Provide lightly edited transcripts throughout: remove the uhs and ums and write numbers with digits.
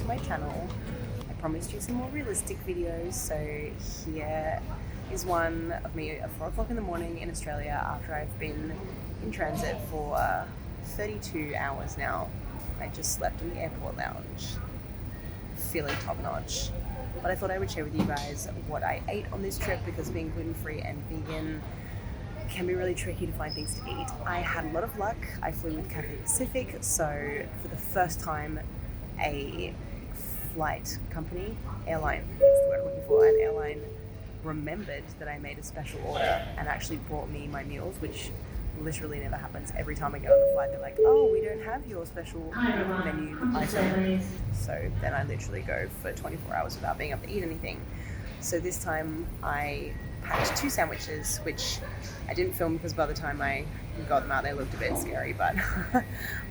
to my channel. I promised you some more realistic videos, so here is one of me at 4 o'clock in the morning in Australia after I've been in transit for 32 hours now. I just slept in the airport lounge, feeling top notch. But I thought I would share with you guys what I ate on this trip, because being gluten-free and vegan can be really tricky to find things to eat. I had a lot of luck. I flew with Cathay Pacific, so for the first time a flight company, airline, that's the word I'm looking for, an airline remembered that I made a special order and actually brought me my meals, which literally never happens. Every time I get on the flight, they're like, oh, we don't have your special menu item. So then I literally go for 24 hours without being able to eat anything. So this time I packed 2 sandwiches, which I didn't film because by the time I got them out, they looked a bit scary, but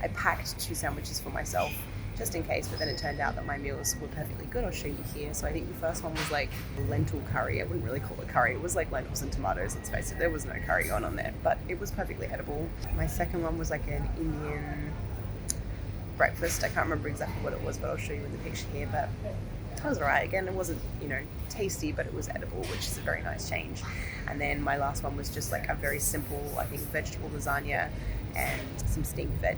I packed 2 sandwiches for myself just in case, but then it turned out that my meals were perfectly good. I'll show you here. So I think the first one was like lentil curry. I wouldn't really call it curry. It was like lentils and tomatoes, let's face it. There was no curry going on there, but it was perfectly edible. My second one was like an Indian breakfast. I can't remember exactly what it was, but I'll show you in the picture here. But it was alright. Again, it wasn't, tasty, but it was edible, which is a very nice change. And then my last one was just like a very simple, I think, vegetable lasagna and some steamed veg.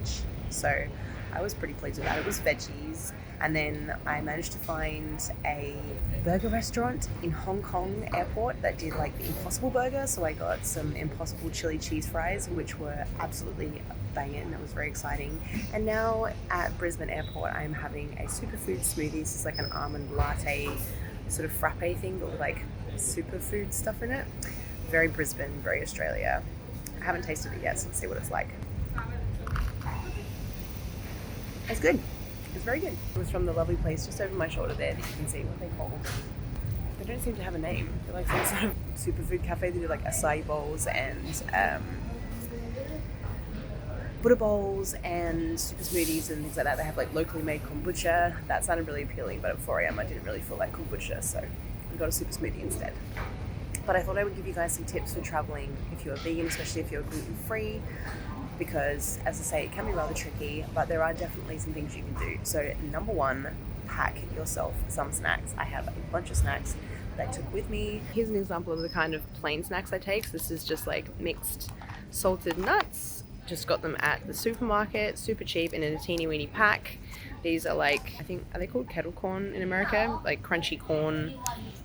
So I was pretty pleased with that. It was veggies. And then I managed to find a burger restaurant in Hong Kong airport that did like the Impossible Burger. So I got some Impossible chili cheese fries, which were absolutely banging. That was very exciting. And now at Brisbane airport, I'm having a superfood smoothie. This is like an almond latte sort of frappe thing, but with like superfood stuff in it. Very Brisbane, very Australia. I haven't tasted it yet, so let's see what it's like. It's good. It's very good. It was from the lovely place just over my shoulder there that you can see what they call. They don't seem to have a name. They're like some sort of superfood cafe. They do like acai bowls and Buddha bowls and super smoothies and things like that. They have like locally made kombucha. That sounded really appealing, but at 4 a.m. I didn't really feel like kombucha, so I got a super smoothie instead. But I thought I would give you guys some tips for traveling if you're vegan, especially if you're gluten-free, because as I say, it can be rather tricky, but there are definitely some things you can do. So number 1, pack yourself some snacks. I have a bunch of snacks that I took with me. Here's an example of the kind of plain snacks I take. This is just like mixed salted nuts. Just got them at the supermarket, super cheap in a teeny weeny pack. These are like, I think, are they called kettle corn in America? Like crunchy corn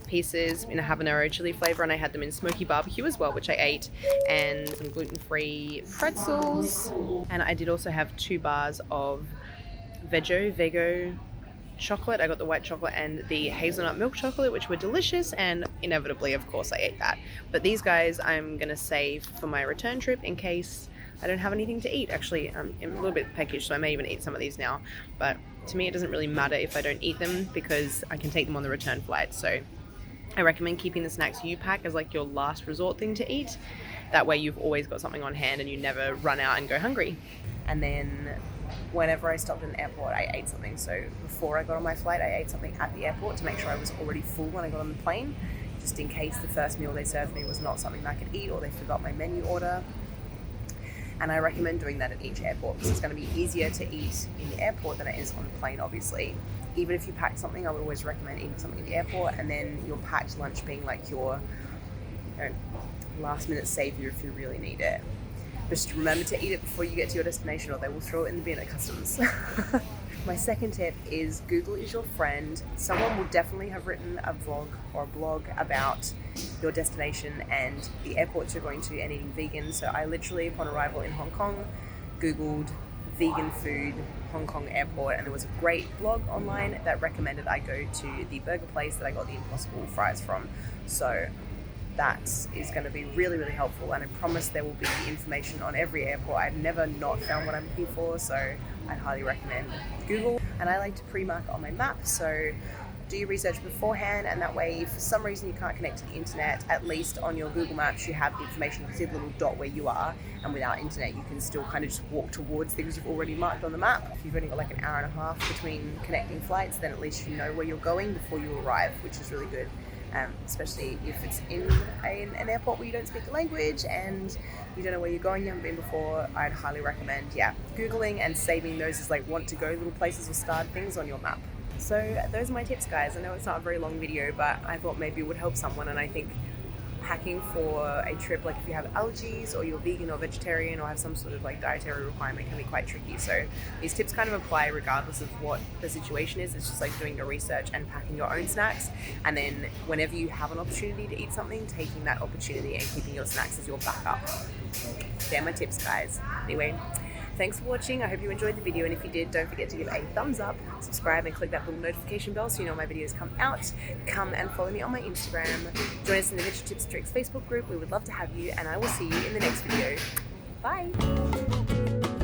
pieces in a habanero chili flavor, and I had them in smoky barbecue as well, which I ate, and some gluten-free pretzels. And I did also have 2 bars of Vego chocolate. I got the white chocolate and the hazelnut milk chocolate, which were delicious, and inevitably, of course, I ate that. But these guys I'm gonna save for my return trip in case I don't have anything to eat. Actually, I'm a little bit peckish, so I may even eat some of these now. But to me, it doesn't really matter if I don't eat them because I can take them on the return flight. So I recommend keeping the snacks you pack as like your last resort thing to eat. That way you've always got something on hand and you never run out and go hungry. And then whenever I stopped in an airport, I ate something. So before I got on my flight, I ate something at the airport to make sure I was already full when I got on the plane, just in case the first meal they served me was not something I could eat or they forgot my menu order. And I recommend doing that at each airport because it's going to be easier to eat in the airport than it is on the plane, obviously. Even if you pack something, I would always recommend eating something at the airport, and then your packed lunch being like your last minute savior if you really need it. Just remember to eat it before you get to your destination or they will throw it in the bin at customs. My second tip is Google is your friend. Someone will definitely have written a vlog or a blog about your destination and the airports you're going to and eating vegan. So I literally, upon arrival in Hong Kong, Googled vegan food, Hong Kong airport, and there was a great blog online that recommended I go to the burger place that I got the Impossible fries from. So that is going to be really, really helpful, and I promise there will be information on every airport. I've never not found what I'm looking for, so I'd highly recommend Google. And I like to pre-mark on my map, so do your research beforehand, and that way if for some reason you can't connect to the internet, at least on your Google Maps you have the information. You can see the little dot where you are, and without internet you can still kind of just walk towards things you've already marked on the map. If you've only got like an hour and a half between connecting flights, then at least you know where you're going before you arrive, which is really good. Especially if it's in an airport where you don't speak the language and you don't know where you're going, you haven't been before, I'd highly recommend, Googling and saving those as like want to go little places or starred things on your map. So those are my tips, guys. I know it's not a very long video, but I thought maybe it would help someone. And I think packing for a trip, like if you have allergies or you're vegan or vegetarian or have some sort of like dietary requirement, can be quite tricky. So these tips kind of apply regardless of what the situation is. It's just like doing your research and packing your own snacks, and then whenever you have an opportunity to eat something, taking that opportunity and keeping your snacks as your backup. They're my tips, guys. Anyway, thanks for watching. I hope you enjoyed the video, and if you did, don't forget to give a thumbs up, subscribe, and click that little notification bell so you know when my videos come out. Come and follow me on my Instagram. Join us in the Veggie Tips Tricks Facebook group. We would love to have you, and I will see you in the next video. Bye!